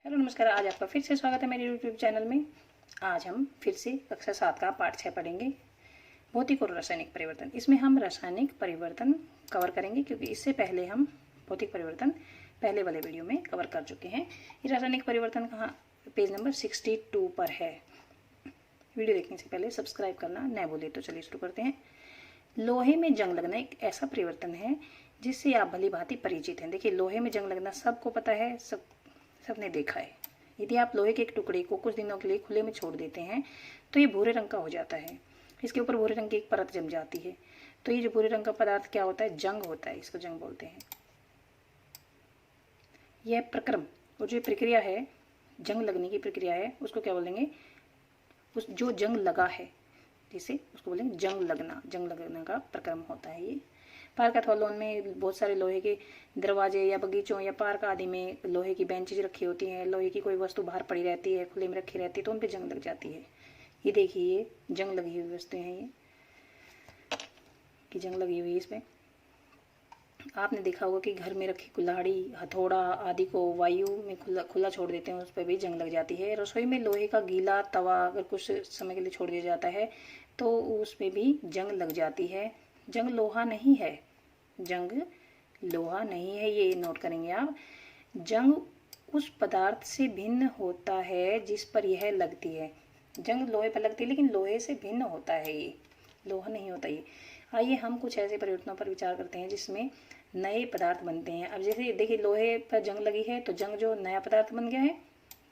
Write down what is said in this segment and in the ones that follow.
Hello नमस्कार। आज आपका फिर से स्वागत है मेरे यूट्यूब चैनल में। आज हम फिर से कक्षा 7 का पाठ 6 पढ़ेंगे, भौतिक और रासायनिक परिवर्तन। इसमें हम रासायनिक परिवर्तन कवर करेंगे क्योंकि इससे पहले हम भौतिक परिवर्तन पहले वाले वीडियो में कवर कर चुके हैं। ये रासायनिक परिवर्तन कहाँ पेज नंबर 62 पर है। वीडियो देखने से पहले सब्सक्राइब करना न भूलें। तो चलिए शुरू करते हैं। लोहे में जंग लगना एक ऐसा परिवर्तन है जिससे आप भली भांति परिचित हैं। देखिए, लोहे में जंग लगना सबको पता है, सबने देखा है। यदि आप लोहे के एक टुकड़े को कुछ दिनों के लिए खुले में छोड़ देते हैं तो ये भूरे रंग का हो जाता है। इसके ऊपर भूरे रंग की एक परत जम जाती है। तो ये जो भूरे रंग का पदार्थ क्या होता है? जंग होता है। इसको जंग बोलते हैं। यह प्रक्रम और जो प्रक्रिया है, जंग लगने की प्रक्रिया है, उसको क्या बोलेंगे? उस जो जंग लगा है जिसे उसको बोलेंगे जंग लगना। जंग लगने का प्रक्रम होता है ये। पार्क अथवा लॉन में बहुत सारे लोहे के दरवाजे या बगीचों या पार्क आदि में लोहे की बेंचेज रखी होती हैं। लोहे की कोई वस्तु बाहर पड़ी रहती है, खुले में रखी रहती है, तो उन पे जंग लग जाती है। ये देखिए, ये जंग लगी हुई वस्तुएं हैं, ये कि जंग लगी हुई है इस पे। आपने देखा होगा कि घर में रखी कुल्हाड़ी, हथौड़ा आदि को वायु में खुला छोड़ देते हैं, उस पर भी जंग लग जाती है। रसोई में लोहे का गीला तवा अगर कुछ समय के लिए छोड़ दिया जाता है तो उस पर भी जंग लग जाती है। जंग लोहा नहीं है। जंग लोहा नहीं है, ये नोट करेंगे आप। जंग उस पदार्थ से भिन्न होता है जिस पर यह लगती है। जंग लोहे पर लगती है लेकिन लोहे से भिन्न होता है, ये लोहा नहीं होता ये। आइए हम कुछ ऐसे परिवर्तनों पर विचार करते हैं जिसमें नए पदार्थ बनते हैं। अब जैसे देखिए, लोहे पर जंग लगी है तो जंग जो नया पदार्थ बन गया है,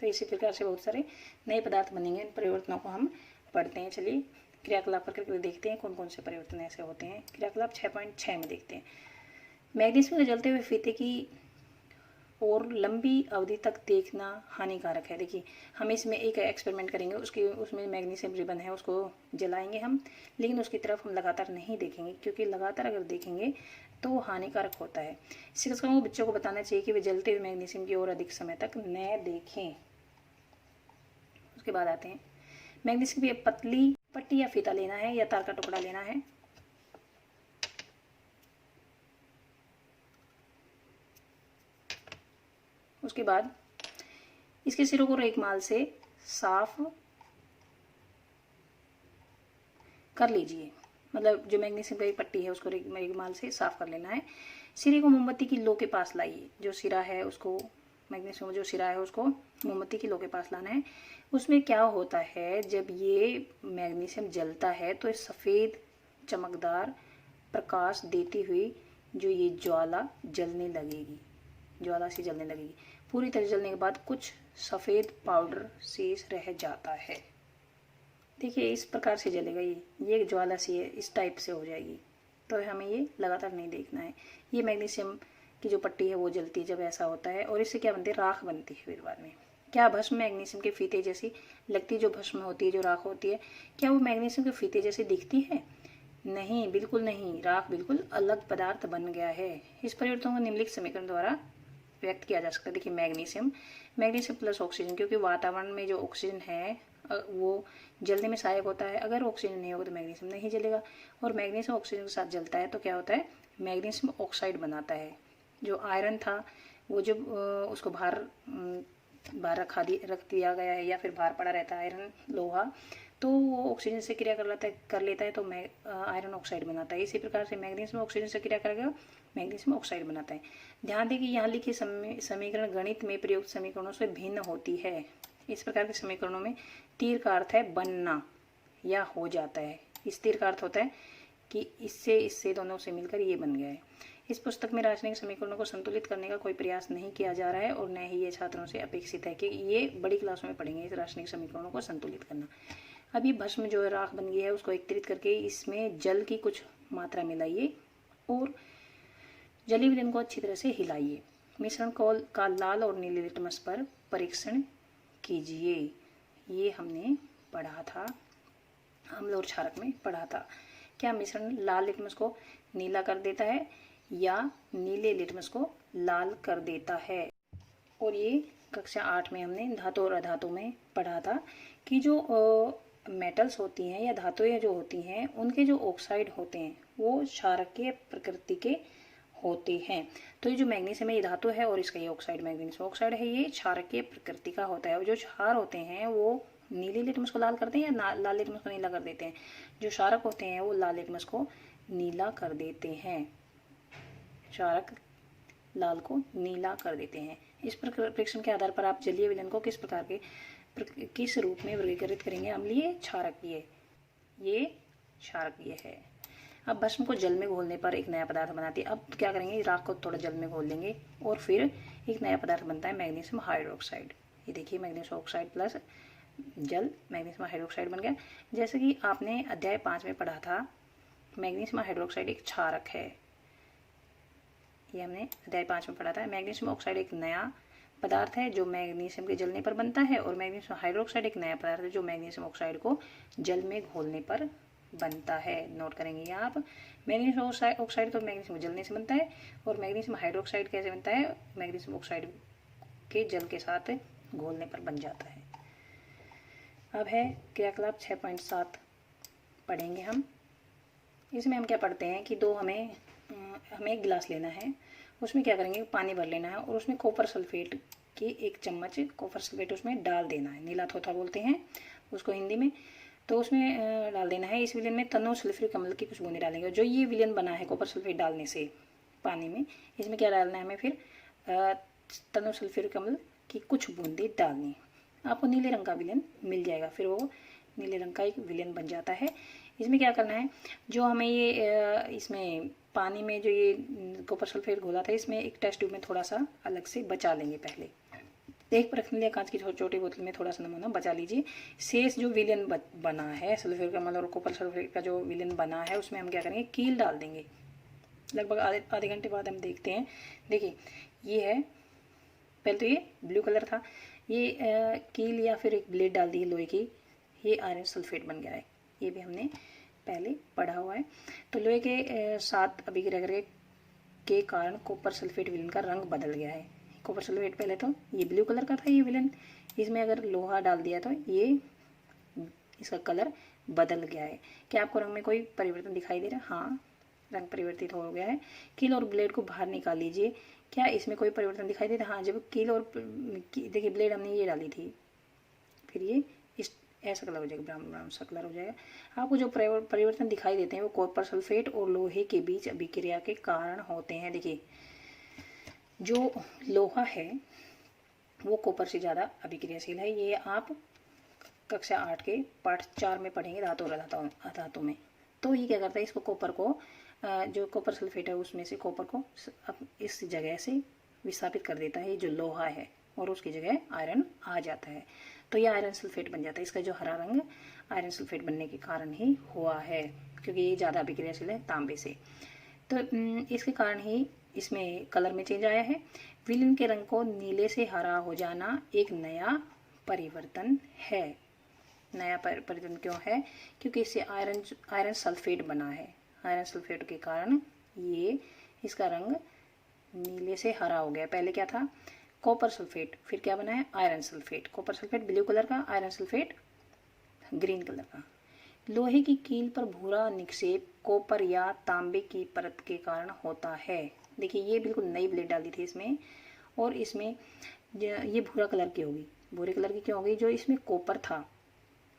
तो इसी प्रकार से बहुत सारे नए पदार्थ बनेंगे। इन परिवर्तनों को हम पढ़ते हैं। चलिए क्रियाकलाप करके देखते हैं कौन कौन से परिवर्तन ऐसे होते हैं। क्रियाकलाप 6.6 में देखते हैं। मैग्नीशियम के जलते हुए फीते की और लंबी अवधि तक देखना हानिकारक है। देखिए, हम इसमें एक एक्सपेरिमेंट करेंगे, उसमें मैग्नीशियम रिबन है, उसको जलाएंगे हम, लेकिन उसकी तरफ हम लगातार नहीं देखेंगे क्योंकि लगातार अगर देखेंगे तो हानिकारक होता है। शिक्षकों को बच्चों को बताना चाहिए कि वे जलते हुए मैग्नीशियम की ओर अधिक समय तक न देखें। उसके बाद आते हैं, मैग्नीशियम की पतली पट्टी या फीता लेना है या तार का टुकड़ा लेना है। उसके बाद इसके सिरों को रेगमाल से साफ कर लीजिए। मतलब जो मैग्नीशियम की पट्टी है उसको रेगमाल से साफ कर लेना है। सिरे को मोमबत्ती की लो के पास लाइए। जो सिरा है उसको, मैग्नीशियम जो सिरा है उसको मोमबत्ती की लो के पास लाना है। उसमें क्या होता है, जब ये मैग्नीशियम जलता है तो सफ़ेद चमकदार प्रकाश देती हुई जो ये ज्वाला जलने लगेगी, ज्वाला से जलने लगेगी। पूरी तरह जलने के बाद कुछ सफ़ेद पाउडर शेष रह जाता है। देखिए, इस प्रकार से जलेगा ये ज्वाला सी है, इस टाइप से हो जाएगी। तो हमें ये लगातार नहीं देखना है। ये मैग्नीशियम की जो पट्टी है वो जलती है जब ऐसा होता है। और इससे क्या बनती है? राख बनती है फिर बाद में। क्या भस्म मैग्नीशियम के फीते जैसी लगती? जो भस्म होती है, जो राख होती है, क्या वो मैग्नीशियम के फीते जैसी दिखती है? नहीं, बिल्कुल नहीं। राख बिल्कुल अलग पदार्थ बन गया है। इस परिवर्तन को निम्नलिखित समीकरण द्वारा व्यक्त किया जा सकता है। देखिए, मैग्नीशियम प्लस ऑक्सीजन, क्योंकि वातावरण में जो ऑक्सीजन है वो जलने में सहायक होता है। अगर ऑक्सीजन नहीं होगा तो मैग्नीशियम नहीं जलेगा। और मैग्नीशियम ऑक्सीजन के साथ जलता है तो क्या होता है? मैग्नीशियम ऑक्साइड बनाता है। जो आयरन था वो जब उसको बाहर रख दिया गया है या फिर बाहर पड़ा रहता है आयरन लोहा, तो वो ऑक्सीजन से क्रिया कर लेता है तो आयरन ऑक्साइड बनाता है। इसी प्रकार से मैग्नीशियम ऑक्सीजन से क्रिया करेगा, मैग्नीशियम ऑक्साइड बनाता है। ध्यान दें कि यहाँ लिखी समीकरण गणित में प्रयुक्त समीकरणों से भिन्न होती है। इस प्रकार के समीकरणों में तीर का अर्थ है बनना या हो जाता है। इस तीर का अर्थ होता है कि इससे दोनों से मिलकर ये बन गया है। इस पुस्तक में रासायनिक समीकरणों को संतुलित करने का कोई प्रयास नहीं किया जा रहा है और न ही ये छात्रों से अपेक्षित है कि ये बड़ी क्लासों में पढ़ेंगे इस रासायनिक समीकरणों को संतुलित करना। अभी भस्म जो राख बन गई है उसको एकत्रित करके इसमें जल की कुछ मात्रा मिलाइए और जली विलयन को अच्छी तरह से हिलाइए। मिश्रण का लाल और नीले लिटमस पर परीक्षण कीजिए। ये हमने पढ़ा था, अम्ल और क्षारक में पढ़ा था। क्या मिश्रण लाल लिटमस को नीला कर देता है या नीले लिटमस को लाल कर देता है? और ये कक्षा 8 में हमने धातु और अधातु में पढ़ा था कि जो मेटल्स होती हैं या धातुएं जो होती हैं उनके जो ऑक्साइड होते हैं वो क्षारकीय प्रकृति के होते हैं। तो ये जो मैग्नीशियम है ये धातु है और इसका ये ऑक्साइड मैग्नीशियम ऑक्साइड है, ये क्षारकीय प्रकृति का होता है। और जो क्षार होते हैं वो नीले लिटमस को लाल करते हैं या लाल लिटमस को नीला कर देते हैं? जो क्षारक होते हैं वो लाल लिटमस को नीला कर देते हैं, क्षारक लाल को नीला कर देते हैं। इस परीक्षण के आधार पर आप जलीय विलयन को किस रूप में वर्गीकृत करेंगे? अम्लीय, क्षारकीय। ये क्षारकीय है। अब भस्म को जल में घोलने पर एक नया पदार्थ बनाती है। अब क्या करेंगे, राख को थोड़ा जल में घोल लेंगे और फिर एक नया पदार्थ बनता है मैग्नीशियम हाइड्रोक्साइड। ये देखिए मैग्नीशियम ऑक्साइड प्लस जल मैग्नीशियम हाइड्रोक्साइड बन गया। जैसे कि आपने अध्याय 5 में पढ़ा था, मैग्नीशियम हाइड्रोक्साइड एक क्षारक है, ये हमने अध्याय 5 में पढ़ा था। मैग्नीशियम ऑक्साइड एक नया पदार्थ है जो मैग्नीशियम के जलने पर बनता है, और मैग्नीशियम हाइड्रोक्साइड एक नया पदार्थ है जो मैग्नीशियम ऑक्साइड को जल में घोलने पर बनता है। नोट करेंगे ये आप। मैग्नीशियम ऑक्साइड तो मैग्नीशियम जलने से बनता है, और मैग्नीशियम हाइड्रोक्साइड कैसे बनता है? मैग्नीशियम ऑक्साइड के जल के साथ घोलने पर बन जाता है। अब है क्रियाकलाप 6.7 पढ़ेंगे हम। इसमें हम क्या पढ़ते हैं कि हमें एक गिलास लेना है, उसमें क्या करेंगे, पानी भर लेना है और उसमें कॉपर सल्फेट की 1 चम्मच कॉपर सल्फेट उसमें डाल देना है। नीला थोथा बोलते हैं उसको हिंदी में। तो उसमें डाल देना है। इस विलयन में तनु सल्फ्यूरिक अम्ल की कुछ बूंदें डालेंगे। जो ये विलयन बना है कॉपर सल्फेट डालने से पानी में, इसमें क्या डालना है हमें, फिर तनु सल्फ्यूरिक अम्ल की कुछ बूंदें डालनी। आपको नीले रंग का विलयन मिल जाएगा, फिर वो नीले रंग का एक विलयन बन जाता है। इसमें क्या करना है, जो हमें ये इसमें पानी में जो ये कॉपर सल्फेट घोला था, इसमें एक टेस्ट ट्यूब में थोड़ा सा अलग से बचा लेंगे। पहले एक परखने लिए कांच की छोटी बोतल में थोड़ा सा नमूना बचा लीजिए। शेष जो विलयन बना है सल्फ्यूरिक अम्ल और कॉपर सल्फेट का जो विलयन बना है, उसमें हम क्या करेंगे, कील डाल देंगे। लगभग आधे घंटे बाद हम देखते हैं। देखिए ये है, पहले तो ये ब्लू कलर था, ये कील या फिर एक ब्लेड डाल दी लोहे की, ये आयरन सल्फेट बन गया है। ये भी हमने पहले पढ़ा हुआ है। तो लोहे के साथ अभिक्रिया के कारण कॉपर सल्फेट विलयन का रंग बदल गया है। कॉपर सल्फेट पहले तो ये ब्लू कलर का था ये विलयन, इसमें अगर लोहा डाल दिया तो ये इसका कलर बदल गया है। क्या आपको रंग में कोई परिवर्तन दिखाई दे रहा है? हाँ, रंग परिवर्तित हो गया है। कील और ब्लेड को बाहर निकाल लीजिए। क्या इसमें कोई परिवर्तन दिखाई दे रहा है? हाँ, जब कील और देखिए ब्लेड हमने ये डाली थी, फिर ये इस ऐसा कलर हो जाएगा, ब्राउन ब्राउन सा कलर हो जाएगा। आपको जो परिवर्तन दिखाई देते हैं वो कॉपर सल्फेट और लोहे के बीच अभिक्रिया के कारण होते हैं। देखिए जो लोहा है वो कॉपर से ज़्यादा अभिक्रियाशील है। ये आप कक्षा 8 के पाठ 4 में पढ़ेंगे, धातु और अधातु में। तो ये क्या करता है, इसको कॉपर को जो कॉपर सल्फेट है उसमें से कॉपर को इस जगह से विस्थापित कर देता है, ये जो लोहा है, और उसकी जगह आयरन आ जाता है। तो ये आयरन सल्फेट बन जाता है। इसका जो हरा रंग आयरन सल्फेट बनने के कारण ही हुआ है, क्योंकि ये ज़्यादा अभिक्रियाशील है तांबे से। तो इसके कारण ही इसमें कलर में चेंज आया है। विलयन के रंग को नीले से हरा हो जाना एक नया परिवर्तन है। नया परिवर्तन क्यों है? क्योंकि इससे आयरन सल्फेट बना है। आयरन सल्फेट के कारण ये इसका रंग नीले से हरा हो गया। पहले क्या था, कॉपर सल्फेट, फिर क्या बना है, iron sulphate. Copper sulphate blue colour का, आयरन सल्फेट ग्रीन कलर का। लोहे की कील पर भूरा निक्षेप कॉपर या तांबे की परत के कारण होता है। देखिए ये बिल्कुल नई ब्लेड डाली थी इसमें, और इसमें ये भूरा कलर की होगी। भूरे कलर की क्यों हो गई? जो इसमें कॉपर था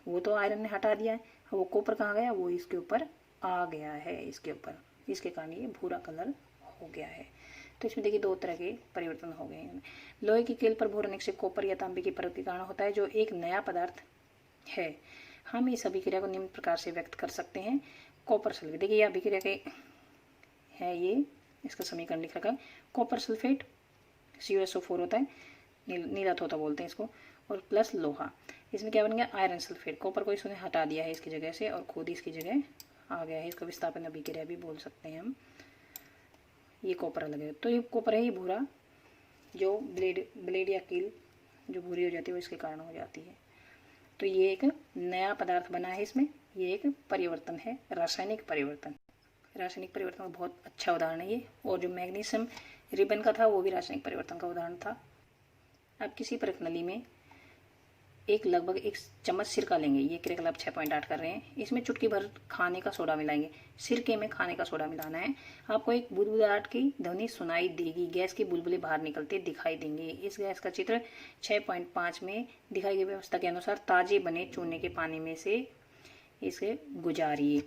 वो तो आयरन ने हटा दिया है, वो कॉपर कहाँ गया, वो इसके ऊपर आ गया है, इसके ऊपर, इसके कारण ये भूरा कलर हो गया है। तो इसमें देखिए 2 तरह के परिवर्तन हो गए हैं। लोहे की कील पर भूरा निक्षेप कॉपर या तांबे की परत के कारण होता है, जो एक नया पदार्थ है। हम इस अभिक्रिया को निम्न प्रकार से व्यक्त कर सकते हैं। कॉपर सल्फेट, देखिए ये अभिक्रिया के है, ये इसका समीकरण लिख रखा है। कॉपर सल्फेट CuSO4 होता है, नीला थोथा बोलते हैं इसको, और प्लस लोहा। इसमें क्या बन गया, आयरन सल्फेट। कॉपर को इसने हटा दिया है इसकी जगह से और खुद इसकी जगह आ गया है। इसको विस्थापन अभिक्रिया भी बोल सकते हैं हम। ये कॉपर अलग है, तो ये कॉपर है, ये भूरा, जो ब्लेड या कील जो भूरी हो जाती है वो इसके कारण हो जाती है। तो ये एक नया पदार्थ बना है इसमें, ये एक परिवर्तन है, रासायनिक परिवर्तन। रासायनिक परिवर्तन का बहुत अच्छा उदाहरण है ये। और जो मैग्नीशियम रिबन का था वो भी रासायनिक परिवर्तन का उदाहरण था। अब किसी परत नली में एक लगभग 1 चम्मच सिरका लेंगे। ये क्रियाकलाप 6.8 कर रहे हैं। इसमें चुटकी भर खाने का सोडा मिलाएंगे। सिरके में खाने का सोडा मिलाना है। आपको एक बुदबुदाहट की ध्वनि सुनाई देगी। गैस के बुलबुले बाहर निकलते दिखाई देंगे। इस गैस का चित्र 6.5 में दिखाई गई व्यवस्था के अनुसार ताजे बने चूने के पानी में से इसे गुजारिए।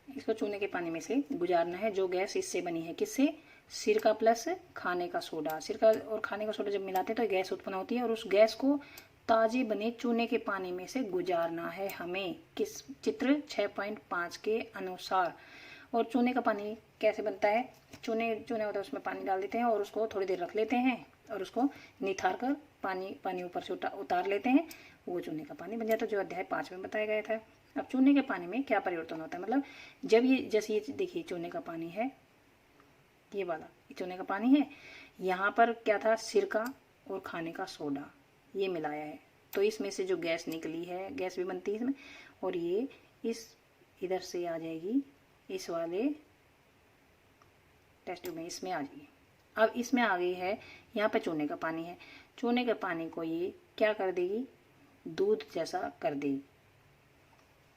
इसको चूने के पानी में से गुजारना है। जो गैस इससे बनी है, किससे? सिरका प्लस खाने का सोडा। सिरका और खाने का सोडा जब मिलाते हैं तो गैस उत्पन्न होती है और उस गैस को ताजे बने चूने के पानी में से गुजारना है हमें, किस चित्र 6.5 के अनुसार। और चूने का पानी कैसे बनता है? चूने होता है, उसमें पानी डाल देते हैं और उसको थोड़ी देर रख लेते हैं और उसको निथार कर पानी ऊपर से उतार लेते हैं। वो चूने का पानी बन जाता है, जो अध्याय 5 में बताया गया था। अब चूने के पानी में क्या परिवर्तन होता है? मतलब जब ये, जैसे ये देखिए चूने का पानी है, ये वाला ये चूने का पानी है। यहाँ पर क्या था? सिरका और खाने का सोडा ये मिलाया है, तो इसमें से जो गैस निकली है, गैस भी बनती है इसमें, और ये इस इधर से आ जाएगी, इस वाले टेस्ट ट्यूब में इसमें आ जाएगी। अब इसमें आ गई है, यहाँ पे चूने का पानी है। चूने के पानी को ये क्या कर देगी? दूध जैसा कर देगी।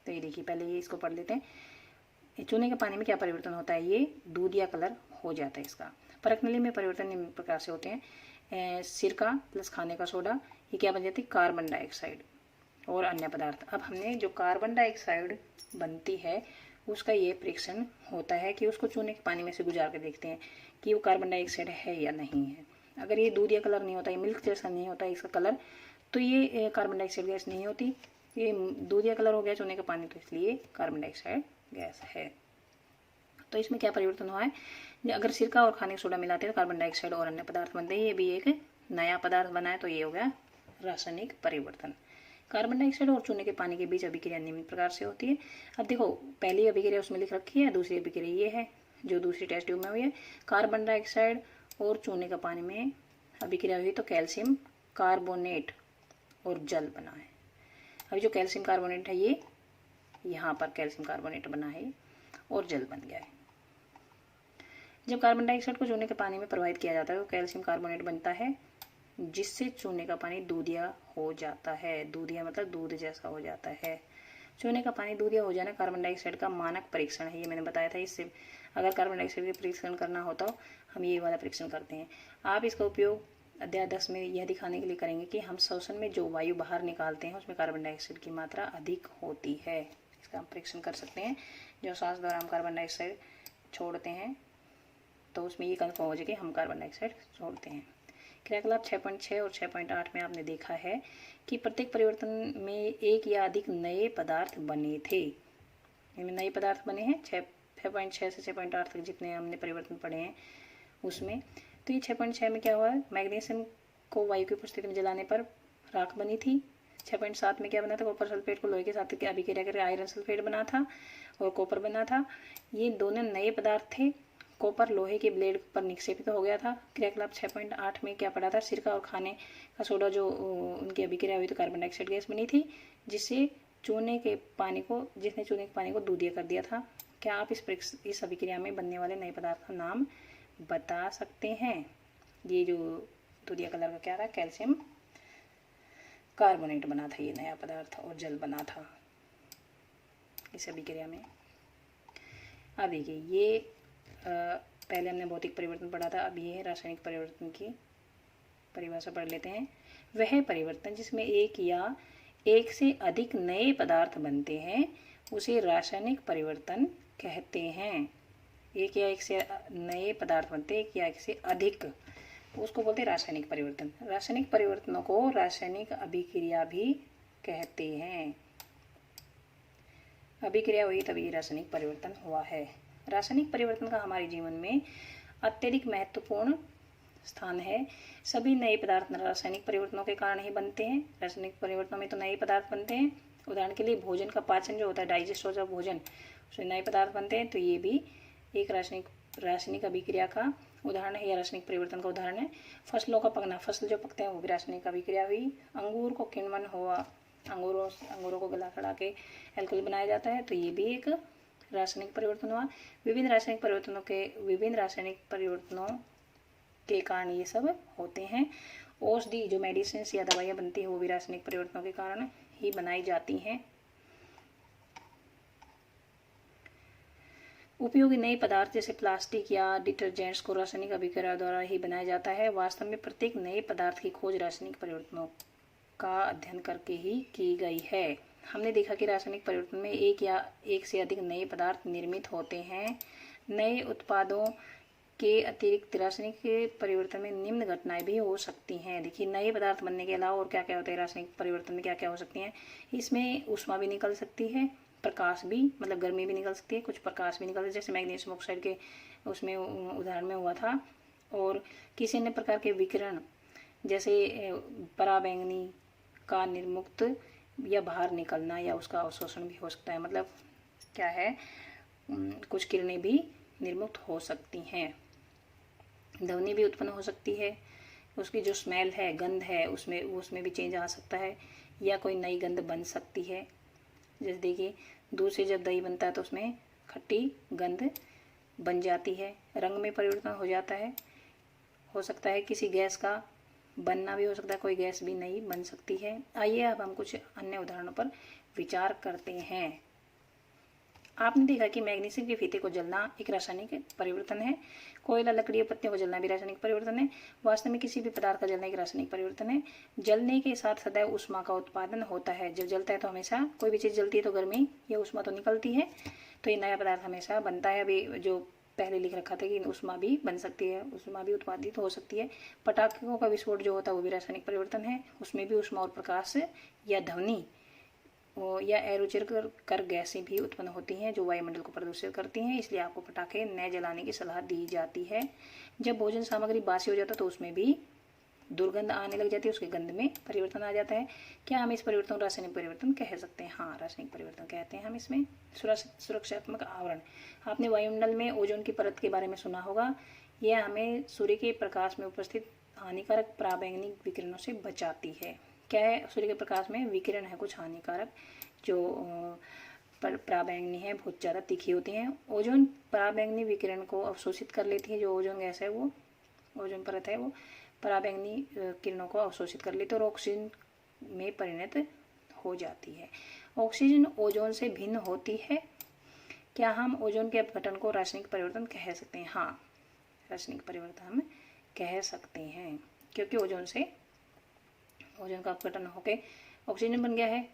तो ये देखिए, पहले ये इसको पढ़ लेते हैं। चूने के पानी में क्या परिवर्तन होता है? ये दूधिया कलर हो जाता है इसका। परख नली में परिवर्तन निम्न प्रकार से होते हैं। सिरका प्लस खाने का सोडा, ये क्या बन जाती है? कार्बन डाइऑक्साइड और अन्य पदार्थ। अब हमने जो कार्बन डाइऑक्साइड बनती है उसका ये परीक्षण होता है कि उसको चूने के पानी में से गुजार के देखते हैं कि वो कार्बन डाइऑक्साइड है या नहीं है। अगर ये दूधिया कलर नहीं होता, ये मिल्क जैसा नहीं होता इसका कलर, तो ये कार्बन डाइऑक्साइड गैस नहीं होती। ये दूधिया कलर हो गया चूने का पानी, तो इसलिए कार्बन डाइऑक्साइड गैस है। तो इसमें क्या परिवर्तन हुआ है? अगर सिरका और खाने का सोडा मिलाते हैं तो कार्बन डाइऑक्साइड और अन्य पदार्थ बनते हैं। ये भी एक नया पदार्थ बना है, तो ये हो गया रासायनिक परिवर्तन। कार्बन डाइऑक्साइड और चूने के पानी के बीच अभिक्रिया निम्न प्रकार से होती है। अब देखो, पहली अभिक्रिया उसमें लिख रखी है, दूसरी अभिक्रिया ये है जो दूसरी टेस्ट ट्यूब में हुई है। कार्बन डाइऑक्साइड और चूने का पानी में अभिक्रिया हुई तो कैल्शियम कार्बोनेट और जल बना है। अभी जो कैल्शियम कार्बोनेट है, ये यहाँ पर कैल्शियम कार्बोनेट बना है और जल बन गया है। जब कार्बन डाइऑक्साइड को चूने के पानी में प्रवाहित किया जाता है तो कैल्शियम कार्बोनेट बनता है, जिससे चूने का पानी दूधिया हो जाता है। दूधिया मतलब दूध जैसा हो जाता है। चूने का पानी दूधिया हो जाना कार्बन डाइऑक्साइड का मानक परीक्षण है। ये मैंने बताया था। इससे अगर कार्बन डाइऑक्साइड का परीक्षण करना होता तो हम ये वाला परीक्षण करते हैं। आप इसका उपयोग अध्याय 10 में यह दिखाने के लिए करेंगे कि हम श्वसन में जो वायु बाहर निकालते हैं उसमें कार्बन डाइऑक्साइड की मात्रा अधिक होती है। इसका हम परीक्षण कर सकते हैं। जो सांस द्वारा हम कार्बन डाइऑक्साइड छोड़ते हैं तो उसमें ये कंफर्म हो जाए कि हम कार्बन डाइऑक्साइड छोड़ते हैं। क्रियाकलाप 6.6 और 6.8 में आपने देखा है कि प्रत्येक परिवर्तन में एक या अधिक नए पदार्थ बने थे। इनमें नए पदार्थ बने हैं 6.6 से 6.8 तक जितने हमने परिवर्तन पढ़े हैं उसमें। तो ये 6.6 में क्या हुआ है? मैग्नीशियम को वायु की उपस्थिति में जलाने पर राख बनी थी। 6.7 में क्या बना था? कॉपर सल्फेट को लोहे के साथ अभिक्रिया करके आयरन सल्फेट बना था और कॉपर बना था। ये दोनों नए पदार्थ थे। कॉपर लोहे के ब्लेड पर निक्षेपित हो गया था। क्रियाकलाप 6.8 में क्या पढ़ा था? सिरका और खाने का सोडा जो उनकी अभिक्रिया हुई तो कार्बन डाइऑक्साइड गैस बनी थी, जिसने चूने के पानी को दूधिया कर दिया था। क्या आप इस अभिक्रिया में बनने वाले नए पदार्थ का नाम बता सकते हैं? ये जो दूधिया कलर का क्या था? कैल्शियम कार्बोनेट बना था ये नया पदार्थ और जल बना था इस अभिक्रिया में। अब देखिए, ये पहले हमने भौतिक परिवर्तन पढ़ा था, अब ये रासायनिक परिवर्तन की परिभाषा पढ़ लेते हैं। वह परिवर्तन जिसमें एक या एक से अधिक नए पदार्थ बनते हैं उसे रासायनिक परिवर्तन कहते हैं। एक या एक से नए पदार्थ बनते हैं, एक या एक से अधिक, उसको बोलते हैं रासायनिक परिवर्तन। रासायनिक परिवर्तनों को रासायनिक अभिक्रिया भी कहते हैं। अभिक्रिया हुई तभी रासायनिक परिवर्तन हुआ है। रासायनिक परिवर्तन का हमारे जीवन में अत्यधिक महत्वपूर्ण स्थान है। सभी नए पदार्थ रासायनिक परिवर्तनों के कारण ही बनते हैं। रासायनिक परिवर्तनों में तो नए पदार्थ बनते हैं। उदाहरण के लिए भोजन का पाचन जो होता है, डाइजेस्ट हो जाए भोजन, उसमें नए पदार्थ बनते हैं। तो ये भी एक रासायनिक अभिक्रिया का उदाहरण है या रासायनिक परिवर्तन का उदाहरण है। फसलों का पकना, फसल जो पकते हैं वो भी रासायनिक अभिक्रिया हुई। अंगूर को किण्वन हुआ, अंगूरों को गला खड़ा के एल्कोहल बनाया जाता है, तो ये भी एक रासायनिक परिवर्तन हुआ। विभिन्न रासायनिक परिवर्तनों के कारण ये सब होते हैं। औषधि जो मेडिसिन या दवाइयाँ बनती हैं वो भी रासायनिक परिवर्तनों के कारण ही बनाई जाती हैं। उपयोगी नए पदार्थ जैसे प्लास्टिक या डिटर्जेंट्स को रासायनिक अभिक्रिया द्वारा ही बनाया जाता है। वास्तव में प्रत्येक नए पदार्थ की खोज रासायनिक परिवर्तनों का अध्ययन करके ही की गई है। हमने देखा कि रासायनिक परिवर्तन में एक या एक से अधिक नए पदार्थ निर्मित होते हैं। नए उत्पादों के अतिरिक्त रासायनिक परिवर्तन में निम्न घटनाएं भी हो सकती हैं। देखिए, नए पदार्थ बनने के अलावा और क्या क्या होता है रासायनिक परिवर्तन में, क्या क्या हो सकती हैं। इसमें ऊष्मा भी निकल सकती है, प्रकाश भी, मतलब गर्मी भी निकल सकती है, कुछ प्रकाश भी निकल सकती है, जैसे मैग्नीशियम ऑक्साइड के उसमें उदाहरण में हुआ था। और किसी अन्य प्रकार के विकिरण जैसे पराबैंगनी का निर्मुक्त या बाहर निकलना या उसका अवशोषण भी हो सकता है। मतलब क्या है, कुछ किरणें भी निर्मुक्त हो सकती हैं। ध्वनि भी उत्पन्न हो सकती है, उसकी जो स्मेल है, गंध है, उसमें भी चेंज आ सकता है, या कोई नई गंध बन सकती है। जैसे देखिए, दूध से जब दही बनता है तो उसमें खट्टी गंध बन जाती है। रंग में परिवर्तन हो जाता है, हो सकता है किसी गैस का बनना भी हो सकता है, कोई गैस भी नई बन सकती है। आइए अब हम कुछ अन्य उदाहरणों पर विचार करते हैं। आपने देखा कि मैग्नीशियम के फीते को जलना एक रासायनिक परिवर्तन है। कोयला, लकड़ी, पत्तियों को जलना भी रासायनिक परिवर्तन है। वास्तव में किसी भी पदार्थ का जलना एक रासायनिक परिवर्तन है। जलने के साथ सदैव ऊष्मा का उत्पादन होता है। जब जलता है तो हमेशा, कोई भी चीज़ जलती है तो गर्मी या ऊष्मा तो निकलती है। तो ये नया पदार्थ हमेशा बनता है। अभी जो पहले लिख रखा था कि ऊष्मा भी बन सकती है, ऊष्मा भी उत्पादित हो सकती है। पटाखों का विस्फोट जो होता है वो भी रासायनिक परिवर्तन है। उसमें भी ऊष्मा और प्रकाश या ध्वनि या एरोचर गैसें भी उत्पन्न होती हैं जो वायुमंडल को प्रदूषित करती हैं। इसलिए आपको पटाखे न जलाने की सलाह दी जाती है। जब भोजन सामग्री बासी हो जाता है तो उसमें भी दुर्गंध आने लग जाती है, उसके गंध में परिवर्तन आ जाता है। क्या हम इस परिवर्तन को रासायनिक परिवर्तन कह सकते हैं? हाँ, रासायनिक परिवर्तन कहते हैं हम इसमें। सुरक्षात्मक आवरण, आपने वायुमंडल में ओजोन की परत के बारे में सुना होगा। यह हमें सूर्य के प्रकाश में उपस्थित हानिकारक पराबैंगनी विकिरणों से बचाती है। क्या है, सूर्य के प्रकाश में विकिरण है कुछ हानिकारक, जो पराबैंगनी है, बहुत ज़्यादा तीखी होती हैं। ओजोन पराबैंगनी विकिरण को अवशोषित कर लेती है। जो ओजोन गैस है, वो ओजोन परत है, वो पराबैंगनी किरणों को अवशोषित कर लेती है और ऑक्सीजन में परिणत हो जाती है। ऑक्सीजन ओजोन से भिन्न होती है। क्या हम ओजोन के अपघटन को रासायनिक परिवर्तन कह सकते हैं? हाँ, रासायनिक परिवर्तन हम कह सकते हैं, क्योंकि ओजोन का अपघटन होकर ऑक्सीजन बन गया है।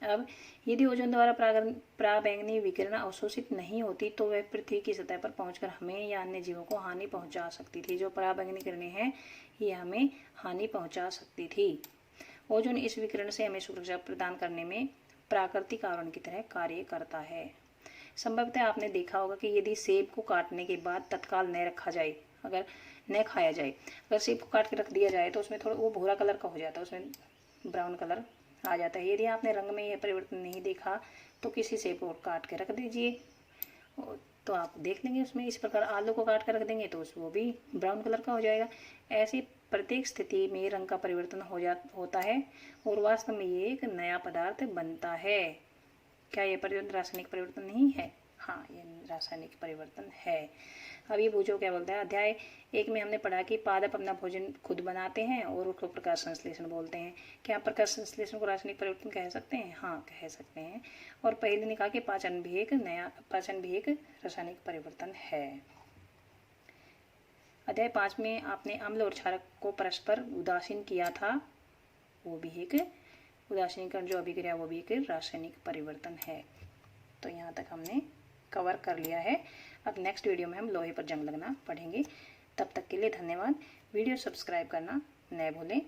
अब यदि ओजोन द्वारा पराबैंगनी विकिरण अवशोषित नहीं होती तो वह पृथ्वी की सतह पर पहुंचकर हमें या अन्य जीवों को हानि पहुंचा सकती थी। जो पराबैंगनी किरणें हैं ये हमें हानि पहुंचा सकती थी। ओजोन इस विकिरण से हमें सुरक्षा प्रदान करने में प्राकृतिक आवरण की तरह कार्य करता है। संभवतः आपने देखा होगा कि यदि सेब को काटने के बाद तत्काल न रखा जाए, अगर न खाया जाए, अगर सेब को काट के रख दिया जाए तो उसमें थोड़ा वो भूरा कलर का हो जाता है, उसमें ब्राउन कलर आ जाता है। यदि आपने रंग में यह परिवर्तन नहीं देखा तो किसी सेब को काट के रख दीजिए तो आप देख लेंगे उसमें। इस प्रकार आलू को काट कर रख देंगे तो वो भी ब्राउन कलर का हो जाएगा। ऐसी प्रत्येक स्थिति में रंग का परिवर्तन होता है और वास्तव में ये एक नया पदार्थ बनता है। क्या ये परिवर्तन रासायनिक परिवर्तन नहीं है? हाँ, ये रासायनिक परिवर्तन है। अब ये पूछो क्या बोलता है। अध्याय 1 में हमने पढ़ा कि पादप अपना भोजन खुद बनाते हैं और उसको प्रकाश संश्लेषण बोलते हैं। क्या प्रकाश संश्लेषण को रासायनिक परिवर्तन कह सकते हैं? हाँ, कह सकते हैं। और पहले ने कहा कि पाचन भी एक रासायनिक परिवर्तन है। अध्याय 5 में आपने अम्ल और क्षारक को परस्पर उदासीन किया था, वो भी एक उदासीनीकरण जो अभिक्रिया, वो भी एक रासायनिक परिवर्तन है। तो यहाँ तक हमने कवर कर लिया है। अब नेक्स्ट वीडियो में हम लोहे पर जंग लगना पढ़ेंगे। तब तक के लिए धन्यवाद। वीडियो सब्सक्राइब करना न भूलें।